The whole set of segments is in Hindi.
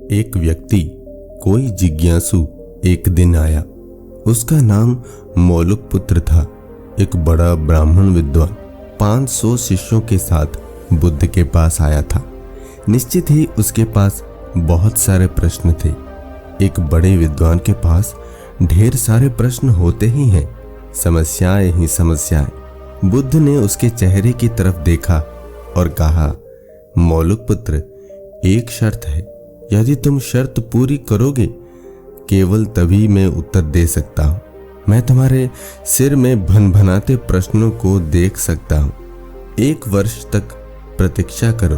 एक व्यक्ति, कोई जिज्ञासु एक दिन आया। उसका नाम मौलुकपुत्र था। एक बड़ा ब्राह्मण विद्वान 500 शिष्यों के साथ बुद्ध के पास आया था। निश्चित ही उसके पास बहुत सारे प्रश्न थे। एक बड़े विद्वान के पास ढेर सारे प्रश्न होते ही हैं, समस्याएं ही समस्याएं। बुद्ध ने उसके चेहरे की तरफ देखा और कहा, मौलुकपुत्र, एक शर्त है। यदि तुम शर्त पूरी करोगे, केवल तभी मैं उत्तर दे सकता हूँ। मैं तुम्हारे सिर में भनभनाते प्रश्नों को देख सकता हूँ। 1 वर्ष तक प्रतीक्षा करो,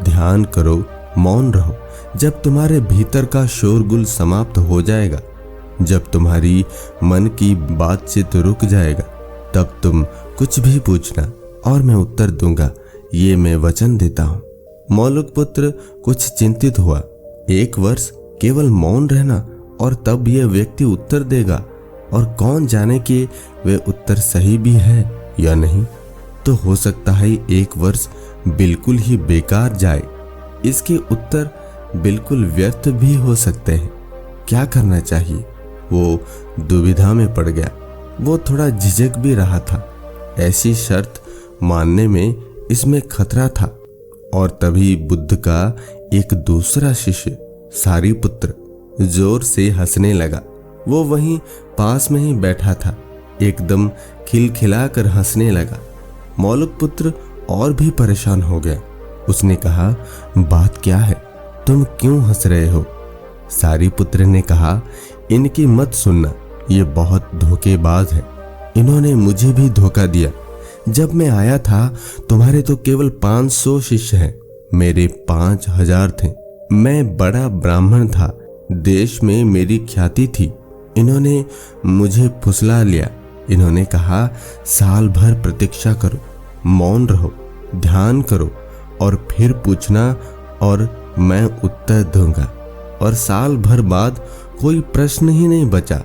ध्यान करो, मौन रहो। जब तुम्हारे भीतर का शोरगुल समाप्त हो जाएगा, जब तुम्हारी मन की बातचीत रुक जाएगा, तब तुम कुछ भी पूछना और मैं उत्तर दूंगा, ये मैं वचन देता हूँ। मौलुकपुत्र कुछ चिंतित हुआ। 1 वर्ष केवल मौन रहना और तब यह व्यक्ति उत्तर देगा, और कौन जाने कि वे उत्तर सही भी है या नहीं। तो हो सकता है 1 वर्ष बिल्कुल ही बेकार जाए। इसके उत्तर बिल्कुल व्यर्थ भी हो सकते हैं। क्या करना चाहिए? वो दुविधा में पड़ गया। वो थोड़ा झिझक भी रहा था। ऐसी शर्त मानने में इसमें खतरा था। और तभी बुद्ध का एक दूसरा शिष्य सारिपुत्र जोर से हंसने लगा। वो वहीं पास में ही बैठा था, एकदम खिलखिलाकर हंसने लगा। मौलुकपुत्र और भी परेशान हो गया। उसने कहा, बात क्या है? तुम क्यों हंस रहे हो? सारिपुत्र ने कहा, इनकी मत सुनना, ये बहुत धोखेबाज है। इन्होंने मुझे भी धोखा दिया। जब मैं आया था, तुम्हारे तो केवल 500 शिष्य हैं, मेरे 5000 थे। मैं बड़ा ब्राह्मण था, देश में मेरी ख्याति थी। इन्होंने मुझे फुसला लिया। इन्होंने कहा, साल भर प्रतीक्षा करो, मौन रहो, ध्यान करो और फिर पूछना और मैं उत्तर दूंगा। और साल भर बाद कोई प्रश्न ही नहीं बचा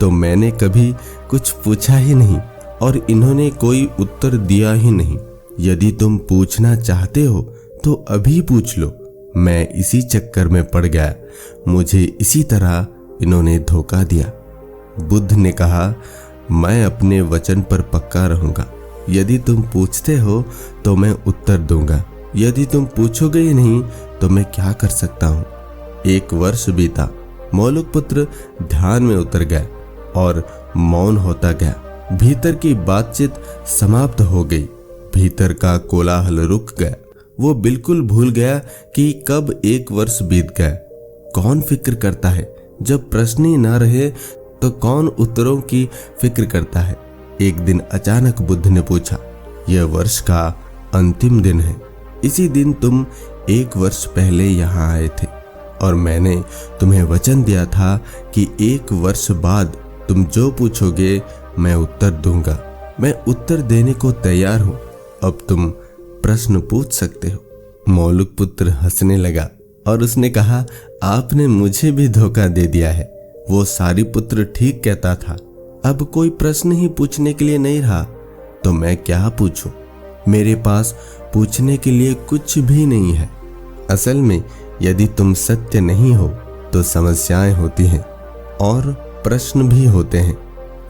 तो मैंने कभी कुछ पूछा ही नहीं और इन्होंने कोई उत्तर दिया ही नहीं। यदि तुम पूछना चाहते हो तो अभी पूछ लो। मैं इसी चक्कर में पड़ गया, मुझे इसी तरह इन्होंने धोखा दिया। बुद्ध ने कहा, मैं अपने वचन पर पक्का रहूंगा। यदि तुम पूछते हो तो मैं उत्तर दूंगा। यदि तुम पूछोगे ही नहीं तो मैं क्या कर सकता हूँ। 1 वर्ष बीता। मौलुकपुत्र ध्यान में उतर गया और मौन होता गया। भीतर की बातचीत समाप्त हो गई। भीतर का कोलाहल रुक गया। वो बिल्कुल भूल गया कि कब 1 वर्ष बीत गया। कौन फिक्र करता है? जब प्रश्न ही ना रहे तो कौन उत्तरों की फिक्र करता है? एक दिन अचानक बुद्ध ने पूछा, यह वर्ष का अंतिम दिन है। इसी दिन तुम 1 वर्ष पहले यहाँ आए थे और मैंने तुम्हें वचन दिया था कि 1 वर्ष बाद तुम जो पूछोगे मैं उत्तर दूंगा। मैं उत्तर देने को तैयार हूँ। अब तुम प्रश्न पूछ सकते हो। मौलुकपुत्र हंसने लगा और उसने कहा, आपने मुझे भी धोखा दे दिया है। वो सारिपुत्र ठीक कहता था। अब कोई प्रश्न ही पूछने के लिए नहीं रहा तो मैं क्या पूछूं? मेरे पास पूछने के लिए कुछ भी नहीं है। असल में यदि तुम सत्य नहीं हो तो समस्याएं होती हैं और प्रश्न भी होते हैं।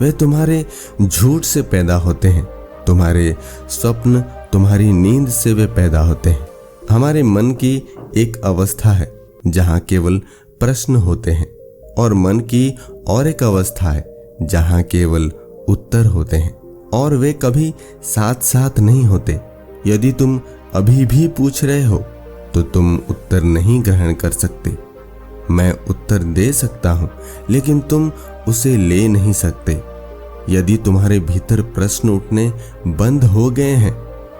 वे तुम्हारे झूठ से पैदा होते हैं। तुम्हारे स्वप्न, तुम्हारी नींद से वे पैदा होते हैं। हमारे मन की एक अवस्था है जहाँ केवल प्रश्न होते हैं और मन की और एक अवस्था है जहाँ केवल उत्तर होते हैं, और वे कभी साथ साथ नहीं होते। यदि तुम अभी भी पूछ रहे हो तो तुम उत्तर नहीं ग्रहण कर सकते। मैं उत्तर दे सकता हूँ लेकिन तुम उसे ले नहीं सकते। यदि तुम्हारे भीतर प्रश्न उठने बंद हो गए हैं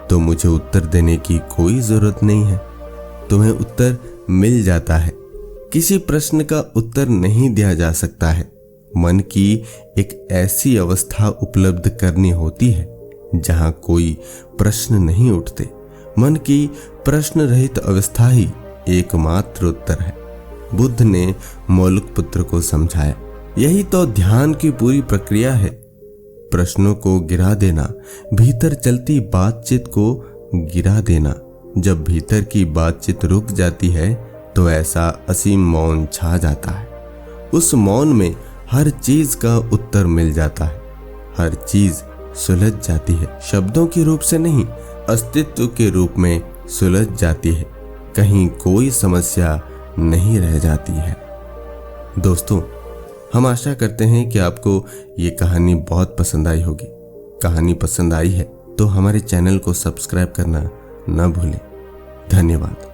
तो मुझे उत्तर देने की कोई जरूरत नहीं है। तुम्हें उत्तर मिल जाता है। किसी प्रश्न का उत्तर नहीं दिया जा सकता है। मन की एक ऐसी अवस्था उपलब्ध करनी होती है जहाँ कोई प्रश्न नहीं उठते। मन की प्रश्न रहित अवस्था ही एकमात्र उत्तर है। बुद्ध ने मौलुकपुत्र को समझाया, यही तो ध्यान की पूरी प्रक्रिया है। प्रश्नों को गिरा देना, भीतर चलती बातचीत को गिरा देना। जब भीतर की बातचीत रुक जाती है तो ऐसा असीम मौन छा जाता है। उस मौन में हर चीज का उत्तर मिल जाता है, हर चीज सुलझ जाती है। शब्दों के रूप से नहीं, अस्तित्व के रूप में सुलझ जाती है। कहीं कोई समस्या नहीं रह जाती है। दोस्तों, हम आशा करते हैं कि आपको ये कहानी बहुत पसंद आई होगी। कहानी पसंद आई है तो हमारे चैनल को सब्सक्राइब करना न भूलें। धन्यवाद।